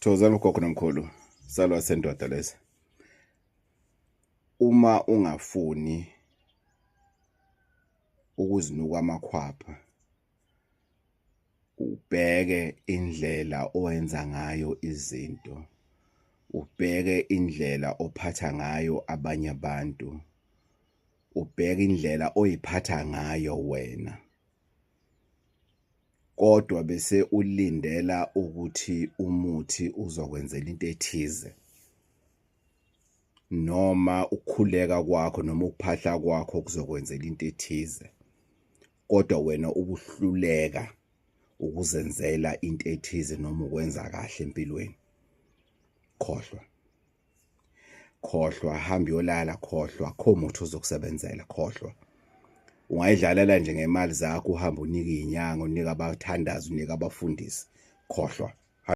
Thokozela ugogo nomkhulu, salwa sendoda lesi. Uma ungafuni ukuzinuka amakhwapha, ubheke indlela owenza ngayo izinto, ubheke indlela ophatha ngayo abanye abantu, ubheke indlela oyiphatha ngayo wena. Kodwa bese ulindela ukuthi umuthi uzokwenzela into ethize, noma ukukhuleka kwakho noma ukuphahla kwakho kuzokwenzela into ethize, kodwa wena ubuhluleka ukuzenzela into ethize noma ukwenza kahle empilweni. Khohlwa, hamba uyolala, khohlwa, akho muntu uzokusebenzela, khohlwa. Ungayidlalela nje ngemali zakho, uhambe unike izinyanga, unike abathandazi, unike abafundisi, khohlwa.